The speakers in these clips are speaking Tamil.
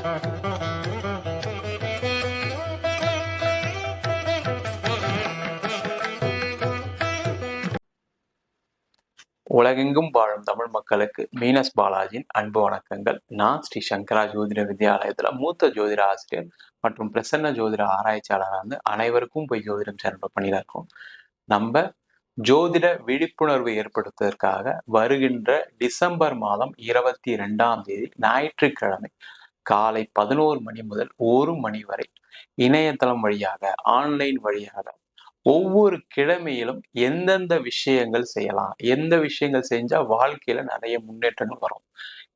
உலகெங்கும் வாழும் தமிழ் மக்களுக்கு மீனஸ் பாலாஜியின் அன்பு வணக்கங்கள். நான் ஸ்ரீ சங்கரா ஜோதிட வித்யாலயத்துல மூத்த ஜோதிட ஆசிரியர் மற்றும் பிரசன்ன ஜோதிட ஆராய்ச்சியாளராக அனைவருக்கும் போய் ஜோதிடம் சேனல் பண்ணிதான் இருக்கோம். நம்ம ஜோதிட விழிப்புணர்வு ஏற்படுத்துவதற்காக வருகின்ற டிசம்பர் மாதம் 22ஆம் தேதி ஞாயிற்றுக்கிழமை காலை 11 மணி முதல் 1 மணி வரை இணையதளம் வழியாக ஆன்லைன் வழியாக ஒவ்வொரு கிழமையிலும் எந்தெந்த விஷயங்கள் செய்யலாம், எந்த விஷயங்கள் செஞ்சா வாழ்க்கையில நிறைய முன்னேற்றங்கள் வரும்,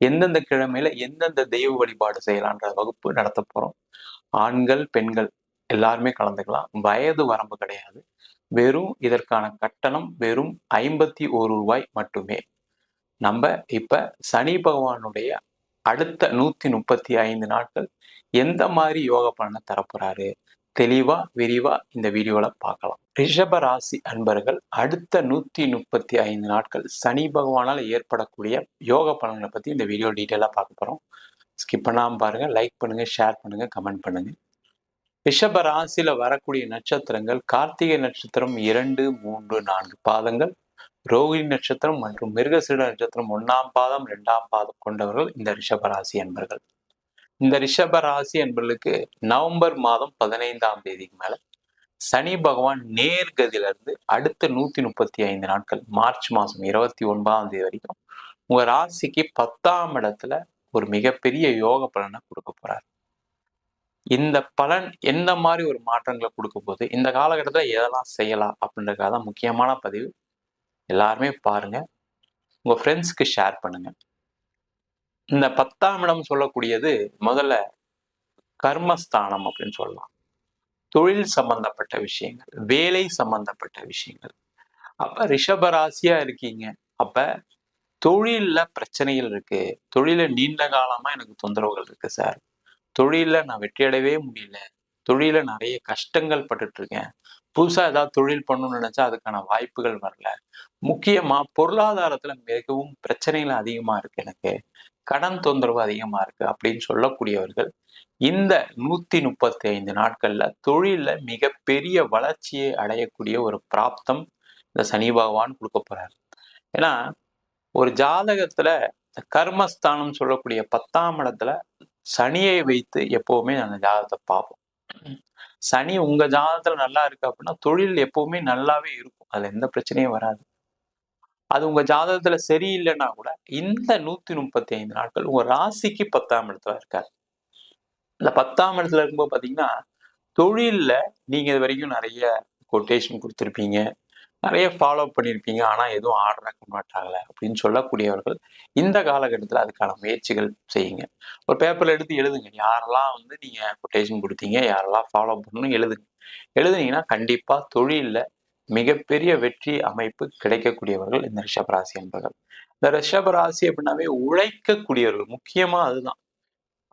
எந்தெந்த கிழமையில எந்தெந்த தெய்வ வழிபாடு செய்யலான்ற வகுப்பு நடத்த போறோம். ஆண்கள் பெண்கள் எல்லாருமே கலந்துக்கலாம். வயது வரம்பு கிடையாது. வெறும் இதற்கான கட்டணம் வெறும் 51 ரூபாய் மட்டுமே. நம்ம இப்ப சனி பகவானுடைய அடுத்த 135 நாட்கள் எந்த மாதிரி யோக பலனை தரப்போறாரு தெளிவா விரிவா இந்த வீடியோல பார்க்கலாம். ரிஷப ராசி அன்பர்கள் அடுத்த 135 நாட்கள் சனி பகவானால் ஏற்படக்கூடிய யோக பலன்களை பத்தி இந்த வீடியோ டீட்டெயிலா பார்க்க போறோம். ஸ்கிப் பண்ணாம பாருங்க. லைக் பண்ணுங்க, ஷேர் பண்ணுங்க, கமெண்ட் பண்ணுங்க. ரிஷப ராசியில வரக்கூடிய நட்சத்திரங்கள் கார்த்திகை நட்சத்திரம் 2, 3, 4 பாதங்கள், ரோகிணி நட்சத்திரம் மற்றும் மிருகசீட நட்சத்திரம் 1ஆம் பாதம் 2ஆம் பாதம் கொண்டவர்கள் இந்த ரிஷப ராசி அன்பர்கள். இந்த ரிஷப ராசி என்பவர்களுக்கு நவம்பர் மாதம் 15ஆம் தேதிக்கு மேல சனி பகவான் நேர்கதியில இருந்து அடுத்த 135 நாட்கள் மார்ச் மாசம் 29ஆம் தேதி வரைக்கும் உங்க ராசிக்கு 10ஆம் இடத்துல ஒரு மிகப்பெரிய யோக பலனை கொடுக்க போறாரு. இந்த பலன் எந்த மாதிரி ஒரு மாற்றங்களை கொடுக்க போகுது, இந்த காலகட்டத்துல எதெல்லாம் செய்யலாம் அப்படின்றதுக்காக முக்கியமான பதிவு. எல்லாருமே பாருங்க, உங்க ஃப்ரெண்ட்ஸ்க்கு ஷேர் பண்ணுங்க. இந்த 10ஆம் இடம் சொல்லக்கூடியது முதல்ல கர்மஸ்தானம் அப்படின்னு சொல்லலாம். தொழில் சம்பந்தப்பட்ட விஷயங்கள், வேலை சம்பந்தப்பட்ட விஷயங்கள். அப்ப ரிஷபராசியா இருக்கீங்க, அப்ப தொழில்ல பிரச்சனைகள் இருக்கு, தொழில நீண்ட காலமா எனக்கு தொந்தரவுகள் இருக்கு சார், தொழில நான் வெற்றியடையவே முடியல, தொழில நிறைய கஷ்டங்கள் பட்டுட்டு இருக்கேன், புதுசா ஏதாவது தொழில் பண்ணணும்னு நினைச்சா அதுக்கான வாய்ப்புகள் வரல, முக்கியமா பொருளாதாரத்துல மிகவும் பிரச்சனைகள் அதிகமா இருக்கு, எனக்கு கடன் தொந்தரவு அதிகமா இருக்கு அப்படின்னு சொல்லக்கூடியவர்கள் இந்த 135 நாட்கள்ல தொழில மிகப்பெரிய வளர்ச்சியை அடையக்கூடிய ஒரு பிராப்தம் இந்த சனி பகவான் கொடுக்க போறாரு. ஏன்னா ஒரு ஜாதகத்துல கர்மஸ்தானம் சொல்லக்கூடிய 10ஆம் இடத்துல சனியை வைத்து எப்பவுமே அந்த ஜாதகத்தை பார்ப்போம். சனி உங்க ஜாதகத்துல நல்லா இருக்கு அப்படின்னா தொழில் எப்பவுமே நல்லாவே இருக்கும், அதுல எந்த பிரச்சனையும் வராது. அது உங்க ஜாதகத்துல சரியில்லைன்னா கூட இந்த 135 நாட்கள் உங்க ராசிக்கு 10ஆம் இடத்துல இருக்காரு. இந்த 10ஆம் இடத்துல இருக்கும்போது பாத்தீங்கன்னா தொழில்ல நீங்க இது வரைக்கும் நிறைய கொட்டேஷன் கொடுத்துருப்பீங்க, நிறைய ஃபாலோ பண்ணியிருப்பீங்க, ஆனா எதுவும் ஆர்டரா கன்வெர்ட் ஆகல அப்படின்னு சொல்லக்கூடியவர்கள் இந்த காலகட்டத்துல அதுக்கான முயற்சிகள் செய்யுங்க. ஒரு பேப்பர்ல எடுத்து எழுதுங்க, யாரெல்லாம் நீங்க கொட்டேஷன் கொடுத்தீங்க, யாரெல்லாம் ஃபாலோ பண்ணணும் எழுதுங்க. எழுதுனீங்கன்னா கண்டிப்பா தொழில்ல மிகப்பெரிய வெற்றி அமைப்பு கிடைக்கக்கூடியவர்கள் இந்த ரிஷபராசி என்பவர்கள். இந்த ரிஷபராசி அப்படின்னாவே உழைக்கக்கூடியவர்கள், முக்கியமா அதுதான்.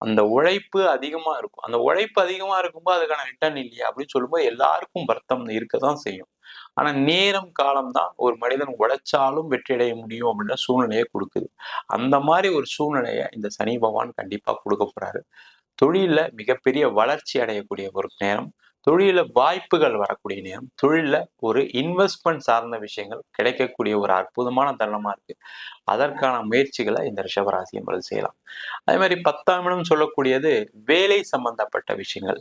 அந்த உழைப்பு அதிகமா இருக்கும். அந்த உழைப்பு அதிகமா இருக்கும்போது அதுக்கான ரிட்டர்ன் இல்லையா அப்படின்னு சொல்லும்போது எல்லாருக்கும் வருத்தம் இருக்கதான் செய்யும். ஆனா நேரம் காலம் தான் ஒரு மனிதன் உழைச்சாலும் வெற்றி அடைய முடியும் அப்படின்ற சூழ்நிலையை கொடுக்குது. அந்த மாதிரி ஒரு சூழ்நிலையை இந்த சனி பகவான் கண்டிப்பா கொடுக்க போறாரு. தொழில மிகப்பெரிய வளர்ச்சி அடையக்கூடிய ஒரு நேரம், தொழில வாய்ப்புகள் வரக்கூடிய நேரம், தொழில ஒரு இன்வெஸ்ட்மெண்ட் சார்ந்த விஷயங்கள் கிடைக்கக்கூடிய ஒரு அற்புதமான தருணமா இருக்கு. அதற்கான முயற்சிகளை இந்த ரிஷபராசி என்பது செய்யலாம். அதே மாதிரி 10ஆம் இடம் சொல்லக்கூடியது வேலை சம்பந்தப்பட்ட விஷயங்கள்.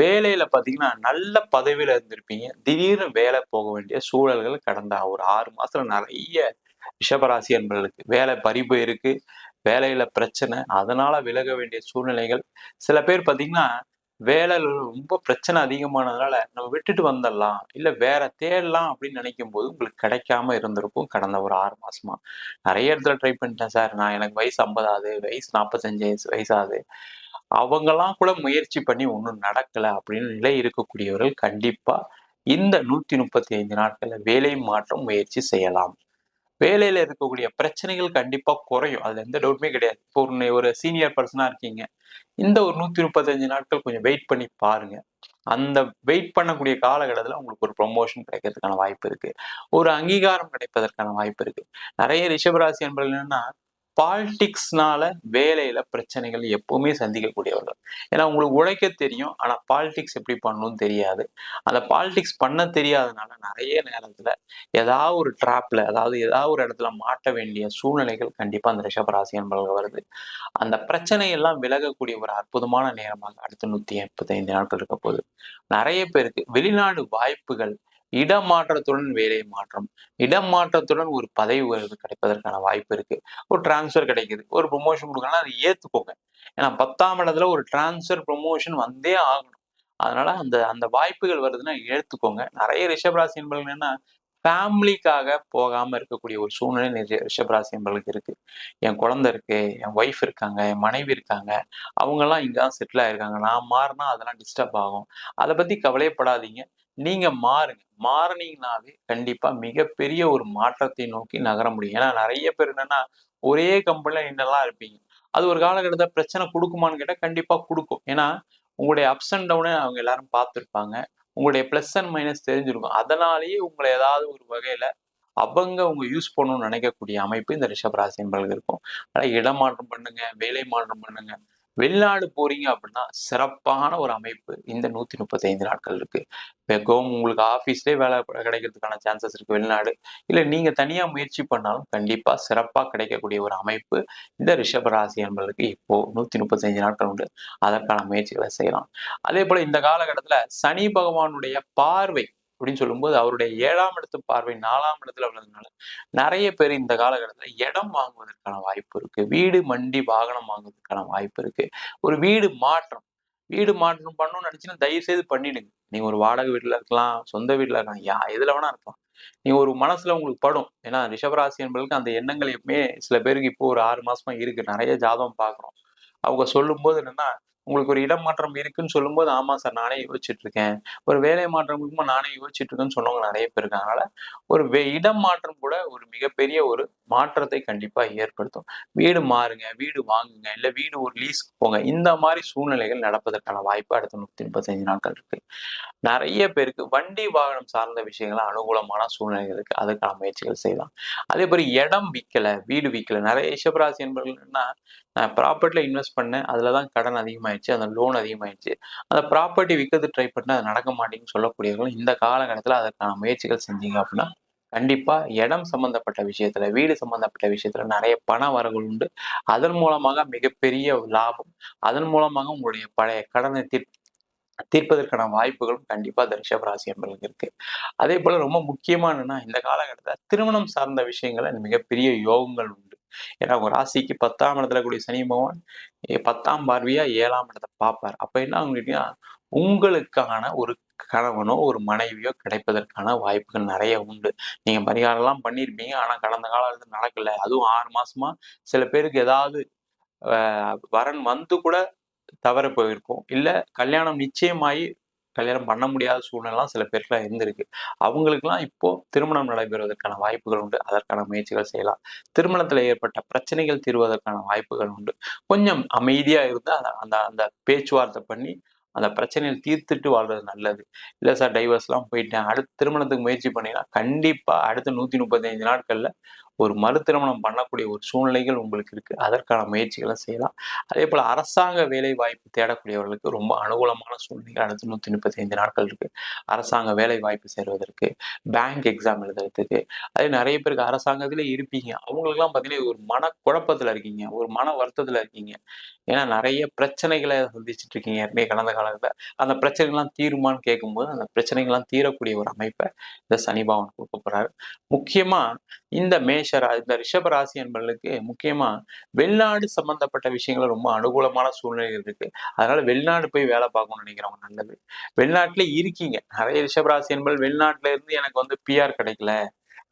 வேலையில பாத்தீங்கன்னா நல்ல பதவியில இருந்திருப்பீங்க, திடீர்னு வேலை போக வேண்டிய சூழல்கள் கடந்த ஒரு 6 மாசத்துல நிறைய ரிஷபராசி என்பவர்களுக்கு வேலை பறி போயிருக்கு, வேலையில பிரச்சனை, அதனால விலக வேண்டிய சூழ்நிலைகள். சில பேர் பாத்தீங்கன்னா வேலையில ரொம்ப பிரச்சனை அதிகமானதுனால நம்ம விட்டுட்டு வந்துடலாம், இல்ல வேற தேடலாம் அப்படின்னு நினைக்கும் போது உங்களுக்கு கிடைக்காம இருந்திருக்கும். கடந்த ஒரு 6 மாசமா நிறைய இடத்துல ட்ரை பண்ணிட்டேன் சார், நான் எனக்கு வயசு 50 ஆகுது, வயசு 45 வயசு ஆகுது, அவங்கெல்லாம் கூட முயற்சி பண்ணி ஒன்றும் நடக்கல அப்படின்னு நிலை இருக்கக்கூடியவர்கள் கண்டிப்பா இந்த 135 நாட்கள்ல வேலை மாற்றம் முயற்சி செய்யலாம். வேலையில இருக்கக்கூடிய பிரச்சனைகள் கண்டிப்பா குறையும், அதுல எந்த டவுட்டுமே கிடையாது. இப்போ ஒரு சீனியர் பர்சனா இருக்கீங்க, இந்த ஒரு 135 நாட்கள் கொஞ்சம் வெயிட் பண்ணி பாருங்க. அந்த வெயிட் பண்ணக்கூடிய காலகட்டத்துல உங்களுக்கு ஒரு ப்ரொமோஷன் கிடைக்கிறதுக்கான வாய்ப்பு இருக்கு, ஒரு அங்கீகாரம் கிடைப்பதற்கான வாய்ப்பு இருக்கு. நிறைய ரிஷபராசி என்பவர்கள் என்னன்னா பாலிடிக்ஸ்னால வேலையில பிரச்சனைகள் எப்பவுமே சந்திக்கக்கூடியவர்கள். ஏன்னா உங்களுக்கு உழைக்க தெரியும். ஆனா பாலிடிக்ஸ் எப்படி பண்ணணும்னு தெரியாது. அந்த பாலிடிக்ஸ் பண்ண தெரியாதனால நிறைய நேரத்துல ஏதாவது ஒரு ட்ராப்ல, அதாவது ஏதாவது ஒரு இடத்துல மாட்ட வேண்டிய சூழ்நிலைகள் கண்டிப்பா அந்த ரிஷபராசி என்பவர்களுக்கு வருது. அந்த பிரச்சனை எல்லாம் விலகக்கூடிய ஒரு அற்புதமான நேரமாக அடுத்த 135 நாட்கள் இருக்க போகுது. நிறைய பேருக்கு வெளிநாடு வாய்ப்புகள், இடமாற்றத்துடன் வேலை மாற்றம், இடமாற்றத்துடன் ஒரு பதவி உயர்வு கிடைப்பதற்கான வாய்ப்பு இருக்கு. ஒரு டிரான்ஸ்ஃபர் கிடைக்குது, ஒரு ப்ரொமோஷன் குடுக்குறாங்கன்னா அதை ஏத்துக்கோங்க. ஏன்னா 10ஆம் இடத்துல ஒரு டிரான்ஸ்ஃபர், ப்ரொமோஷன் வந்தே ஆகணும். அதனால அந்த அந்த வாய்ப்புகள் வருதுன்னா ஏத்துக்கோங்க. நிறைய ரிஷபராசி என்பவர்கள் என்னன்னா, ஃபேமிலிக்காக போகாம இருக்கக்கூடிய ஒரு சூழ்நிலை ரிஷபராசி என்பவர்களுக்கு இருக்கு. என் குழந்தை இருக்கு, என் ஒய்ஃப் இருக்காங்க, என் மனைவி இருக்காங்க. அவங்கலாம் இங்க தான் செட்டில் ஆயிருக்காங்க. நான் மாறுனா அதெல்லாம் டிஸ்டர்ப் ஆகும். அத பத்தி கவலையப்படாதீங்க. நீங்க மாறுங்க. மாறுனீங்கனாவே கண்டிப்பா மிகப்பெரிய ஒரு மாற்றத்தை நோக்கி நகர முடியும். ஏன்னா நெறைய பேர் என்னன்னா, ஒரே கம்பெனில நின்னுலாம் இருப்பீங்க. அது ஒரு காலகட்டத்தில பிரச்சனை குடுக்குமான்னு கேட்டா, கண்டிப்பா குடுக்கும். ஏன்னா, உங்களுடைய அப்ஸ் அண்ட் டவுன அவங்க எல்லாரும் பார்த்திருப்பாங்க. உங்களுடைய பிளஸ் அண்ட் மைனஸ் தெரிஞ்சிருக்கும். அதனாலேயே உங்கள ஏதாவது ஒரு வகையில அவங்க யூஸ் பண்ணணும்னு நினைக்கக்கூடிய அமைப்பு இந்த ரிஷபராசி என்பவர்களுக்கு இருக்கும். அதனால இடமாற்றம் பண்ணுங்க, வேலை மாற்றம் பண்ணுங்க. வெளிநாடு போறீங்க அப்படின்னா, சிறப்பான ஒரு அமைப்பு இந்த 135 நாட்கள் இருக்கு. உங்களுக்கு ஆஃபீஸ்லயே வேலை கிடைக்கிறதுக்கான சான்சஸ் இருக்கு வெளிநாடு. இல்ல நீங்க தனியா முயற்சி பண்ணாலும் கண்டிப்பா சிறப்பா கிடைக்கக்கூடிய ஒரு அமைப்பு இந்த ரிஷபராசி என்பவர்களுக்கு இப்போ 135 நாட்கள் உண்டு. அதற்கான முயற்சிகளை செய்யலாம். அதே போல இந்த காலகட்டத்துல சனி பகவானுடைய பார்வை அப்படின்னு சொல்லும்போது அவருடைய 7ஆம் இடத்து பார்வை 4ஆம் இடத்துல உள்ளதுனால நிறைய பேர் இந்த காலகட்டத்துல இடம் வாங்குவதற்கான வாய்ப்பு இருக்கு. வீடு, மண்டி, வாகனம் வாங்குவதற்கான வாய்ப்பு இருக்கு. ஒரு வீடு மாற்றம் பண்ணணும்னு நினைச்சீங்கன்னா தயவு செய்து பண்ணிடுங்க. நீங்க ஒரு வாடகை வீட்டுல இருக்கலாம், சொந்த வீட்டுல இருக்கலாம், எதுல வேணா இருக்கலாம். நீங்க ஒரு மனசுல உங்களுக்கு படும். ஏன்னா ரிஷபராசி என்பவர்களுக்கு அந்த எண்ணங்கள் எப்பவுமே சில பேருக்கு இப்போ ஒரு 6 மாசமா இருக்கு. நிறைய ஜாதகம் பார்க்குறோம். அவங்க சொல்லும்போது என்னன்னா, உங்களுக்கு ஒரு இடம் மாற்றம் இருக்குன்னு சொல்லும்போது, ஆமா சார் நானே யோசிச்சுட்டு இருக்கேன். ஒரு வேலை மாற்றம் இருக்கும்போது நானே யோசிச்சுட்டு இருக்கேன்னு சொன்னவங்க நெறைய பேர் இருக்காங்க. அதனால ஒரு இடம் மாற்றம் கூட ஒரு மிகப்பெரிய ஒரு மாற்றத்தை கண்டிப்பா ஏற்படுத்தும். வீடு மாறுங்க, வீடு வாங்குங்க, இல்ல வீடு ஒரு லீஸ்க்கு போங்க. இந்த மாரி சூழ்நிலைகள் நடப்பதற்கான வாய்ப்பு அடுத்த 135 நாட்கள் இருக்கு. நெறைய பேருக்கு வண்டி, வாகனம் சார்ந்த விஷயங்கள்ல அனுகூலமான சூழ்நிலைகள் இருக்கு. அதுக்கான முயற்சிகள் செய்யலாம். அதே மாரி இடம் விக்கல, வீடு விக்கல. நெறைய ரிஷபராசி என்பவர்கள் என்னன்னா, நான் ப்ராப்பர்ட்டில இன்வெஸ்ட் பண்ணேன். அதுல தான் கடன் அதிகமாயிருச்சு. அந்த லோன் அதிகமாயிருச்சு. அந்த ப்ராப்பர்ட்டி விக்கிறதுக்கு ட்ரை பண்ணேன். அது நடக்க மாட்டேங்குதுன்னு சொல்லக்கூடியவர்கள் இந்த காலகட்டத்தில அதற்கான முயற்சிகள் செஞ்சீங்க அப்படின்னா, கண்டிப்பா இடம் சம்பந்தப்பட்ட விஷயத்துல, வீடு சம்பந்தப்பட்ட விஷயத்துல நெறைய பண வரவுகள் உண்டு. அதன் மூலமாக மிகப்பெரிய லாபம். அதன் மூலமாக உங்களுடைய பழைய கடனை தீர்ப்பதற்கான வாய்ப்புகளும் கண்டிப்பா இந்த ரிஷப ராசி என்பவர்களுக்கு இருக்கு. அதே போல ரொம்ப முக்கியமா என்னன்னா, இந்த காலகட்டத்துல திருமணம் சார்ந்த விஷயங்கள்ல மிகப்பெரிய யோகங்கள் உண்டு. ஏன்னா உங்க ராசிக்கு 10ஆம் இடத்துல கூடிய சனி பகவான் 10ஆம் பார்வையா 7ஆம் இடத்த பார்ப்பார். அப்ப என்ன ஆகும் கேட்டீங்கன்னா, உங்களுக்கான ஒரு கணவனோ, ஒரு மனைவியோ கிடைப்பதற்கான வாய்ப்புகள் நெறைய உண்டு. நீங்க பரிகாரம்லாம் பண்ணியிருப்பீங்க. ஆனா கடந்த காலத்துல நடக்கல. அதுவும் 6 மாசமா சில பேருக்கு ஏதாவது வரன் வந்து கூட தவறி போயிருக்கும். இல்ல கல்யாணம் நிச்சயமாயி கல்யாணம் பண்ண முடியாத சூழ்நிலைலாம் சில பேருக்குலாம் இருந்திருக்கு. அவங்களுக்கெல்லாம் இப்போ திருமணம் நடைபெறுவதற்கான வாய்ப்புகள் உண்டு. அதற்கான முயற்சிகள் செய்யலாம். திருமணத்தில ஏற்பட்ட பிரச்சனைகள் தீர்வதற்கான வாய்ப்புகள் உண்டு. கொஞ்சம் அமைதியா இருந்து அந்த அந்த அந்த பேச்சுவார்த்தை பண்ணி, அந்த பிரச்சனைய தீர்த்துட்டு வாழ்றது நல்லது. இல்ல சார் டைவர்ஸ்லாம் போயிட்டேன். அடுத்து திருமணத்துக்கு முயற்சி பண்ணீங்கன்னா, கண்டிப்பா அடுத்த 135 நாட்கள்ல ஒரு மறு திருமணம் பண்ணக்கூடிய ஒரு சூழ்நிலைகள் உங்களுக்கு இருக்கு. அதற்கான முயற்சிகள செய்யலாம். அதேபோல அரசாங்க வேலை வாய்ப்பு தேடக்கூடியவர்களுக்கு ரொம்ப அனுகூலமான சூழ்நிலைகள் அடுத்து 135 நாட்கள் இருக்கு. அரசாங்க வேலை வாய்ப்பு சேர்வதற்கு, பேங்க் எக்ஸாம் எழுதுறதுக்கு, அதே நெறைய பேருக்கு அரசாங்கத்திலே இருப்பீங்க. அவங்களுக்கெல்லாம் பார்த்தீங்கன்னா, ஒரு மனக்குழப்பத்துல இருக்கீங்க. ஒரு மன வருத்தத்துல இருக்கீங்க. ஏன்னா நெறைய பிரச்சனைகள சந்திச்சுட்டு இருக்கீங்க ஏற்கனவே கடந்த காலத்துல. அந்த பிரச்சனைகள்லாம் தீருமான்னு கேட்கும்போது, அந்த பிரச்சனைகள்லாம் தீரக்கூடிய ஒரு அமைப்ப இந்த சனி பகவான் குடுக்கப் போறாரு. முக்கியமா இந்த ரிஷப ராசி என்பவர்களுக்கு முக்கியமா வெளிநாடு சம்பந்தப்பட்ட விஷயங்கள்ல ரொம்ப அனுகூலமான சூழ்நிலைகள் இருக்கு. அதனால வெளிநாடு போய் வேலை பார்க்கணும்னு நினைக்கிறவங்க நல்லது. வெளிநாட்டிலே இருக்கீங்க. நெறைய ரிஷபராசி என்பது வெளிநாட்டுல இருந்து எனக்கு வந்து பிஆர் கிடைக்கல.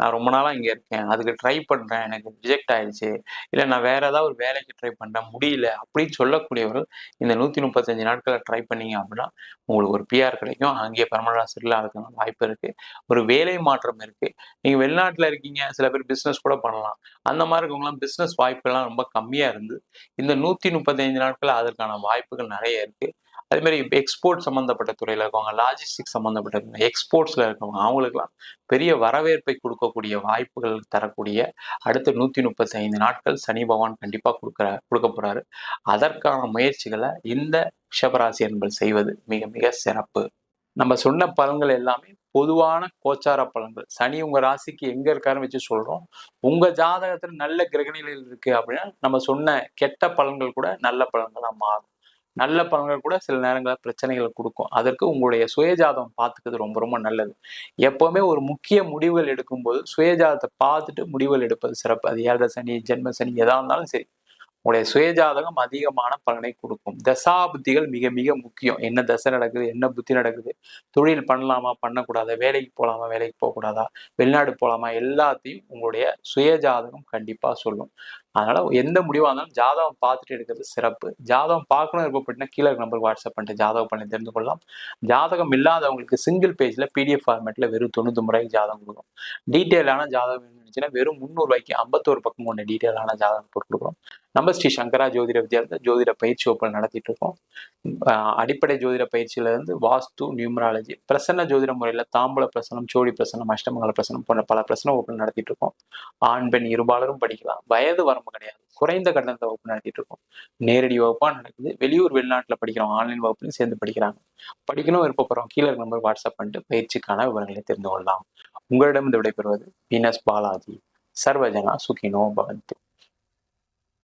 நான் ரொம்ப நாளா இங்க இருக்கேன். அதுக்கு ட்ரை பண்றேன். எனக்கு ரிஜெக்ட் ஆயிடுச்சு. இல்ல நான் வேற ஏதாவது ஒரு வேலைக்கு ட்ரை பண்றேன். முடியல. அப்படின்னு சொல்லக்கூடியவர்கள் இந்த 135 நாட்கள ட்ரை பண்ணீங்க அப்படின்னா, உங்களுக்கு ஒரு பிஆர் கிடைக்கும். அங்கேயே பெர்மனன்ட்டா செட்டில் ஆகறதுக்கான வாய்ப்பு இருக்கு. ஒரு வேலை மாற்றம் இருக்கு. நீங்க வெளிநாட்டுல இருக்கீங்க. சில பேர் பிசினஸ் கூட பண்ணலாம். அந்த மாரி இருக்கவங்கலாம் பிசினஸ் வாய்ப்புகள்லாம் ரொம்ப கம்மியா இருந்து, இந்த 135 நாட்கள் அதற்கான வாய்ப்புகள் நெறைய இருக்கு. அதே மாரி எக்ஸ்போர்ட் சம்மந்தப்பட்ட துறையில இருக்கவங்க, லாஜிஸ்டிக்ஸ் சம்மந்தப்பட்ட எக்ஸ்போர்ட்ஸ்ல இருக்கவங்க, அவங்களுக்கெல்லாம் பெரிய வரவேற்பை குடுக்கக்கூடிய கொடுக்கக்கூடிய வாய்ப்புகள் தரக்கூடிய அடுத்த 135 நாட்கள் சனி பகவான் கண்டிப்பா கொடுக்க போறாரு. அதற்கான முயற்சிகளை இந்த ரிஷபராசி அன்பர்கள் செய்வது மிக மிக சிறப்பு. நம்ம சொன்ன பலன்கள் எல்லாமே பொதுவான கோச்சார பலன்கள். சனி உங்க ராசிக்கு எங்க இருக்காருன்னு வச்சு சொல்றோம். உங்க ஜாதகத்துல நல்ல கிரகநிலையில் இருக்கு அப்படின்னா நம்ம சொன்ன கெட்ட பலன்கள் கூட நல்ல பலன்களா மாறும். நல்ல பலன்கள் கூட சில நேரங்களில் பிரச்சனைகளை கொடுக்கும். அதற்கு உங்களுடைய சுயஜாதகம் பார்த்துக்கிறது ரொம்ப ரொம்ப நல்லது. எப்பவுமே ஒரு முக்கிய முடிவுகள் எடுக்கும்போது சுயஜாதத்தை பார்த்துட்டு முடிவுகள் எடுப்பது சிறப்பு. அது 7 சனி, ஜென்ம சனி எதா இருந்தாலும் சரி, உங்களுடைய சுயஜாதகம் அதிகமான பலனை கொடுக்கும். தசா புத்திகள் மிக மிக முக்கியம். என்ன தசை நடக்குது, என்ன புத்தி நடக்குது, தொழில் பண்ணலாமா பண்ணக்கூடாதா, வேலைக்கு போகலாமா வேலைக்கு போகக்கூடாதா, வெளிநாடு போகலாமா, எல்லாத்தையும் உங்களுடைய சுயஜாதகம் கண்டிப்பா சொல்லும். அதனால எந்த முடிவாக இருந்தாலும் ஜாதகம் பார்த்துட்டு எடுக்கிறது சிறப்பு. ஜாதகம் பார்க்கணும் விருப்பப்பட்டீங்கன்னா கீழே நம்பருக்கு வாட்ஸ்அப் பண்ணிட்டு ஜாதகம் பண்ணி தெரிந்து கொள்ளலாம். ஜாதகம் இல்லாதவங்களுக்கு சிங்கிள் பேஜ்ல PDF ஃபார்மேட்ல வெறும் 99 ரூபாய்க்கு ஜாதகம் கொடுக்கும். டீட்டெயிலான ஜாதகம் இருந்துச்சுன்னா வெறும் 300 ரூபாய்க்கு 51 பக்கம் கொண்ட டீட்டெயிலான ஜாதகம் போட்டு கொடுக்குறோம். நம்ம ஸ்ரீ சங்கரா ஜோதிட வித்யாலயத்தில் ஜோதிட பயிற்சி வகுப்புகள் நடத்திட்டு இருக்கோம். அடிப்படை ஜோதிட பயிற்சியில இருந்து வாஸ்து, நியூமராலஜி, பிரசன்ன ஜோதிட முறையில தாம்பூல பிரசனம், சோழி பிரசனம், அஷ்டமங்கல பிரசனம் போன்ற பல பிரசன வகுப்புகள் நடத்திட்டு இருக்கோம். ஆண் பெண் இருபாலரும் படிக்கலாம். வயது வரம்பு கிடையாது. குறைந்த கட்டணத்தை வகுப்பு நடத்திட்டு இருக்கோம். நேரடி வகுப்பா நடக்குது. வெளியூர் வெளிநாட்டுல படிக்கிறோம். ஆன்லைன் வகுப்புலையும் சேர்ந்து படிக்கிறாங்க. படிக்கணும் விருப்பப்படுறோம் கீழே நம்பர் வாட்ஸ்அப் பண்ணிட்டு பயிற்சிக்கான விவரங்களை தெரிந்து கொள்ளலாம். உங்களிடம் இந்த விடைபெறுவது வீனஸ் பாலாஜி. சர்வஜனா சுகினோ பவந்து.